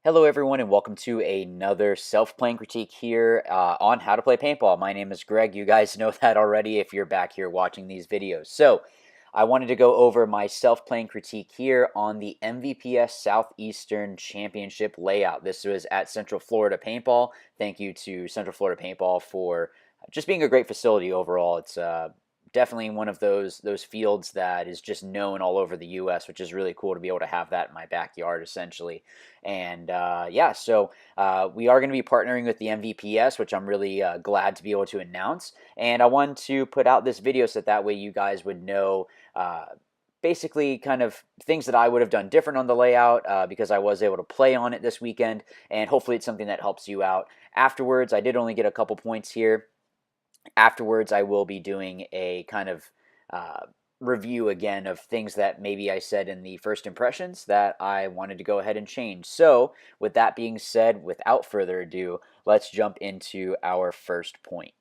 Hello, everyone, and welcome to another self-playing critique here on How to Play Paintball. My name is Greg. You guys know that already if you're back here watching these videos. So, I wanted to go over my self-playing critique here on the MVPS Southeastern Championship layout. This was at Central Florida Paintball. Thank you to Central Florida Paintball for just being a great facility overall. It's definitely one of those fields that is just known all over the U.S., which is really cool to be able to have that in my backyard, essentially. And yeah, so we are going to be partnering with the MVPS, which I'm really glad to be able to announce. And I wanted to put out this video so that way you guys would know basically kind of things that I would have done different on the layout because I was able to play on it this weekend. And hopefully it's something that helps you out. Afterwards, I did only get a couple points here. Afterwards, I will be doing a kind of review again of things that maybe I said in the first impressions that I wanted to go ahead and change. So, with that being said, without further ado, let's jump into our first point.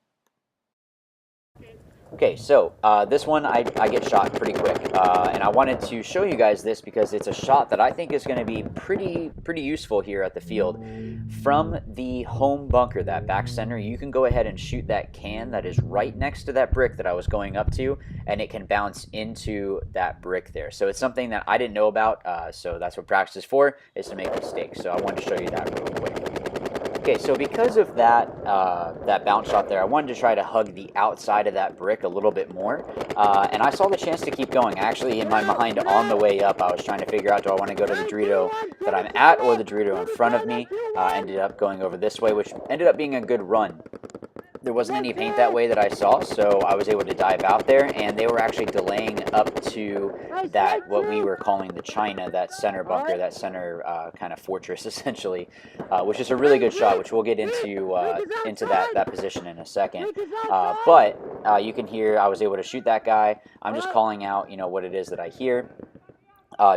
Okay, so this one I get shot pretty quick, and I wanted to show you guys this because it's a shot that I think is going to be pretty useful here at the field. From the home bunker, that back center, you can go ahead and shoot that can that is right next to that brick that I was going up to, and it can bounce into that brick there. So it's something that I didn't know about, so that's what practice is for, is to make mistakes. So I wanted to show you that really quick. Okay, so because of that that bounce shot there, I wanted to try to hug the outside of that brick a little bit more, and I saw the chance to keep going. Actually, in my mind, on the way up, I was trying to figure out, do I want to go to the Dorito that I'm at or the Dorito in front of me? Ended up going over this way, which ended up being a good run. There wasn't any paint that way that I saw, so I was able to dive out there, and they were actually delaying up to that, what we were calling the China, that center bunker, that center kind of fortress, essentially, which is a really good shot, which we'll get into that position in a second. But you can hear I was able to shoot that guy. I'm just calling out, what it is that I hear.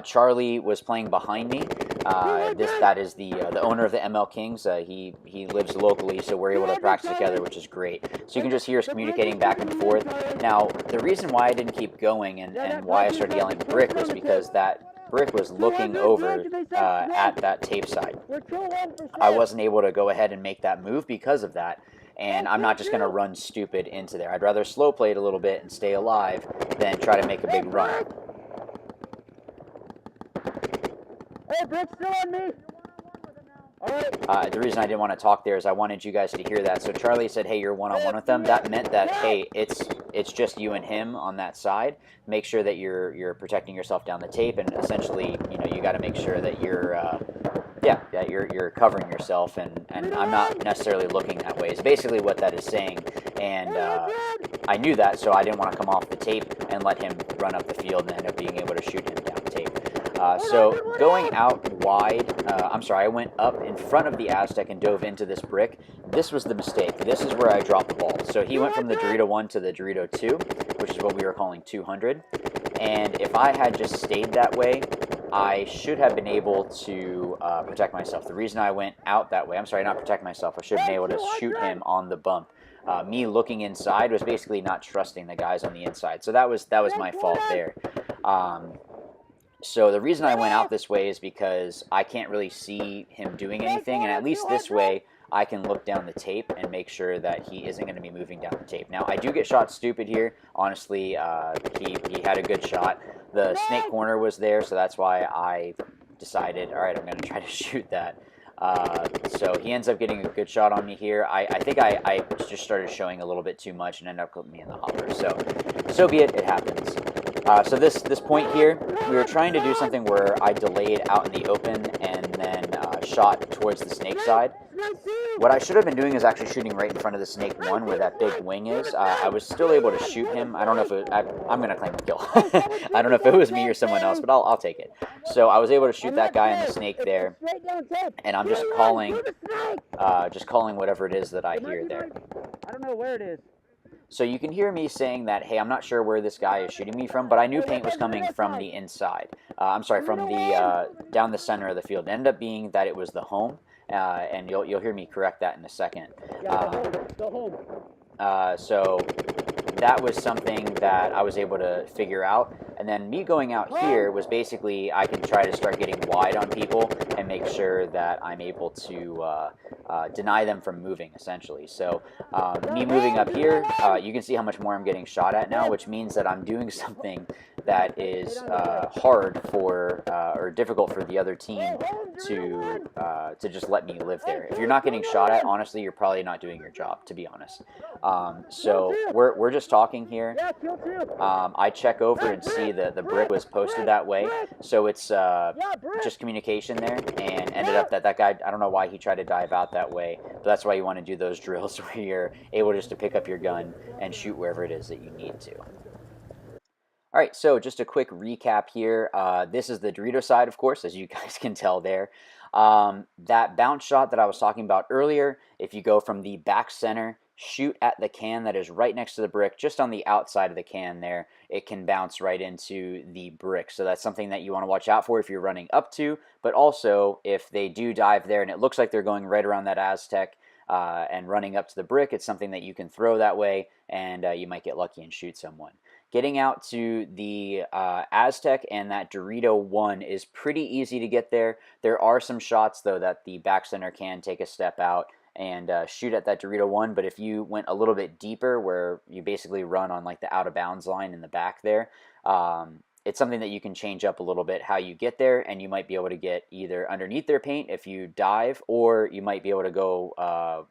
Charlie was playing behind me. That is the owner of the ML Kings. He lives locally, so we're able to practice together, which is great. So you can just hear us communicating back and forth. Now, the reason why I didn't keep going and why I started yelling brick was because that brick was looking over at that tape side. I wasn't able to go ahead and make that move because of that. And I'm not just going to run stupid into there. I'd rather slow play it a little bit and stay alive than try to make a big run. Hey, Brick's still on me. All right. The reason I didn't want to talk there is I wanted you guys to hear that. So Charlie said, hey, you're one-on-one with them. That meant that, hey, it's just you and him on that side. Make sure that you're protecting yourself down the tape, and essentially, you got to make sure that you're covering yourself, and I'm not necessarily looking that way. Is basically what that is saying, and I knew that, so I didn't want to come off the tape and let him run up the field and end up being able to shoot him down the tape. So going out wide, I went up in front of the Aztec and dove into this brick. This was the mistake. This is where I dropped the ball. So he went from the Dorito 1 to the Dorito 2, which is what we were calling 200. And if I had just stayed that way, I should have been able to protect myself. The reason I went out that way, not protect myself, I should have been able to shoot him on the bump. Me looking inside was basically not trusting the guys on the inside. So that was my fault there. So the reason I went out this way is because I can't really see him doing anything, and at least this way I can look down the tape and make sure that he isn't going to be moving down the tape. Now, I do get shot stupid here. Honestly, he had a good shot. The snake corner was there, so that's why I decided, all right, I'm going to try to shoot that. So he ends up getting a good shot on me here. I think I just started showing a little bit too much and ended up putting me in the hopper. So be it. It happens. So this point here, we were trying to do something where I delayed out in the open and then shot towards the snake side. What I should have been doing is actually shooting right in front of the snake one where that big wing is. I was still able to shoot him. I don't know if I'm going to claim the kill. I don't know if it was me or someone else, but I'll take it. So I was able to shoot that guy in the snake there, and I'm just calling whatever it is that I hear there. I don't know where it is. So you can hear me saying that, hey, I'm not sure where this guy is shooting me from, but I knew paint was coming from the inside. From the down the center of the field. It ended up being that it was the home, and you'll hear me correct that in a second. So that was something that I was able to figure out. And then me going out here was basically I can try to start getting wide on people and make sure that I'm able to deny them from moving, essentially. So me moving up here, you can see how much more I'm getting shot at now, which means that I'm doing something that is hard for or difficult for the other team to just let me live there. If you're not getting shot at, honestly, you're probably not doing your job, to be honest. So we're just talking here. I check over and see the brick was posted that way, so it's just communication there, and ended up that guy, I don't know why he tried to dive out that way, but that's why you want to do those drills where you're able just to pick up your gun and shoot wherever it is that you need to. All right, so just a quick recap here. This is the Dorito side, of course, as you guys can tell there. That bounce shot that I was talking about earlier, if you go from the back center, shoot at the can that is right next to the brick, just on the outside of the can there, it can bounce right into the brick. So that's something that you want to watch out for if you're running up to, but also if they do dive there and it looks like they're going right around that Aztec and running up to the brick, it's something that you can throw that way, and you might get lucky and shoot someone. Getting out to the Aztec and that Dorito 1 is pretty easy to get there. There are some shots, though, that the back center can take a step out and shoot at that Dorito 1, but if you went a little bit deeper where you basically run on like the out of bounds line in the back there, it's something that you can change up a little bit how you get there, and you might be able to get either underneath their paint if you dive, or you might be able to go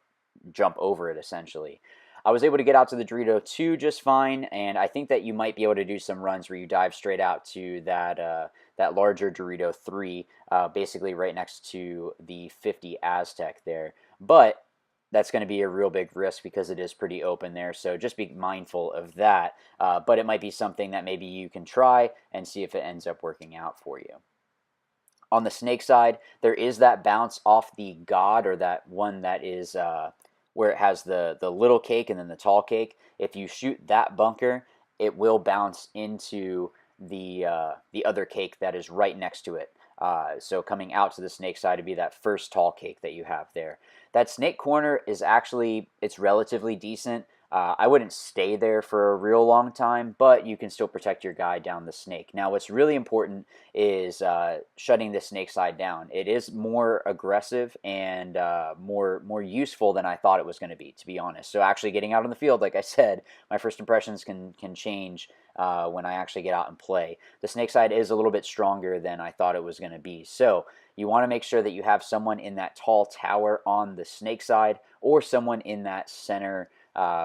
jump over it, essentially. I was able to get out to the Dorito 2 just fine, and I think that you might be able to do some runs where you dive straight out to that that larger Dorito 3, basically right next to the 50 Aztec there. But that's going to be a real big risk because it is pretty open there, so just be mindful of that. But it might be something that maybe you can try and see if it ends up working out for you. On the snake side, there is that bounce off the God, or that one that is where it has the little cake and then the tall cake. If you shoot that bunker, it will bounce into the other cake that is right next to it. So coming out to the snake side to be that first tall cake that you have there. That snake corner is actually, it's relatively decent. I wouldn't stay there for a real long time, but you can still protect your guy down the snake. Now, what's really important is shutting the snake side down. It is more aggressive and more useful than I thought it was going to be honest. So actually getting out on the field, like I said, my first impressions can change when I actually get out and play. The snake side is a little bit stronger than I thought it was going to be. So you want to make sure that you have someone in that tall tower on the snake side, or someone in that center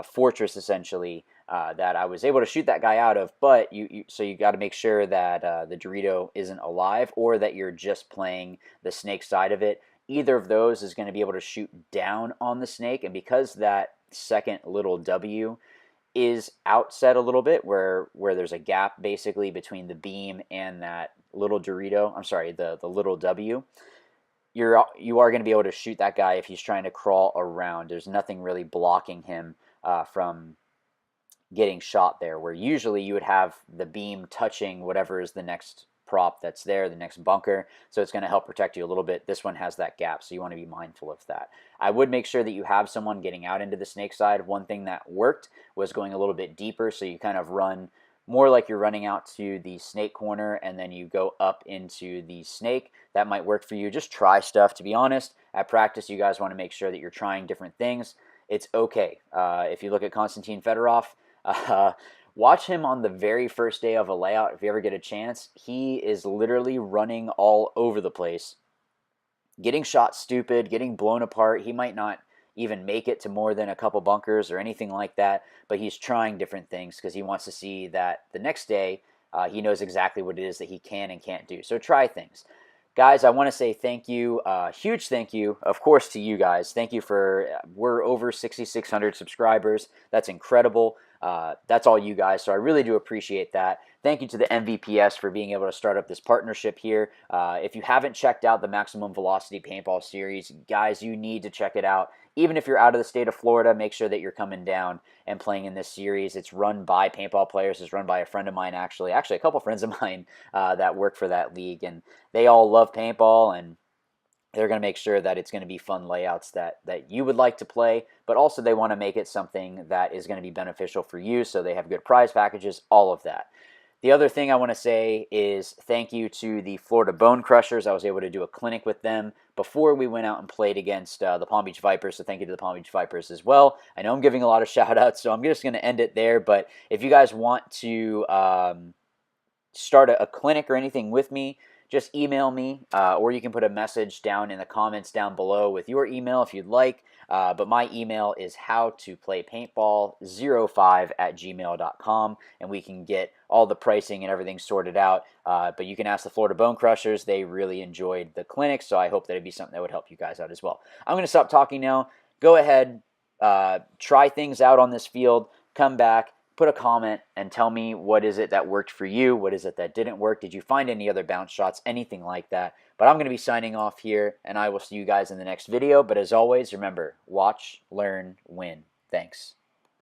fortress, essentially, that I was able to shoot that guy out of. But so you got to make sure that the Dorito isn't alive, or that you're just playing the snake side of it. Either of those is going to be able to shoot down on the snake, and because that second little W is outset a little bit, where there's a gap basically between the beam and that little Dorito, I'm sorry, the little W, you are going to be able to shoot that guy if he's trying to crawl around. There's nothing really blocking him from getting shot there, where usually you would have the beam touching whatever is the next prop that's there, the next bunker, so it's going to help protect you a little bit. This one has that gap, so you want to be mindful of that. I would make sure that you have someone getting out into the snake side. One thing that worked was going a little bit deeper, so you kind of run more like you're running out to the snake corner and then you go up into the snake. That might work for you. Just try stuff. To be honest, at practice, you guys want to make sure that you're trying different things. It's okay. If you look at Konstantin Fedorov, watch him on the very first day of a layout if you ever get a chance. He is literally running all over the place, getting shot stupid, getting blown apart. He might not even make it to more than a couple bunkers or anything like that, but he's trying different things because he wants to see that the next day he knows exactly what it is that he can and can't do. So try things. Guys, I want to say thank you, huge thank you, of course, to you guys. Thank you for, we're over 6,600 subscribers. That's incredible. That's all you guys, so I really do appreciate that. Thank you to the MVPS for being able to start up this partnership here. If you haven't checked out the Maximum Velocity Paintball series, guys, you need to check it out. Even if you're out of the state of Florida, make sure that you're coming down and playing in this series. It's run by paintball players. It's run by a friend of mine, actually a couple friends of mine that work for that league, and they all love paintball, and they're going to make sure that it's going to be fun layouts that you would like to play, but also they want to make it something that is going to be beneficial for you, so they have good prize packages, all of that. The other thing I want to say is thank you to the Florida Bone Crushers. I was able to do a clinic with them before we went out and played against the Palm Beach Vipers, so thank you to the Palm Beach Vipers as well. I know I'm giving a lot of shout-outs, so I'm just going to end it there, but if you guys want to start a clinic or anything with me, just email me, or you can put a message down in the comments down below with your email if you'd like. But my email is howtoplaypaintball05@gmail.com, and we can get all the pricing and everything sorted out. But you can ask the Florida Bone Crushers. They really enjoyed the clinic, so I hope that it'd be something that would help you guys out as well. I'm going to stop talking now. Go ahead, try things out on this field, come back, put a comment and tell me what is it that worked for you, what is it that didn't work, did you find any other bounce shots, anything like that. But I'm going to be signing off here, and I will see you guys in the next video. But as always, remember, watch, learn, win. Thanks.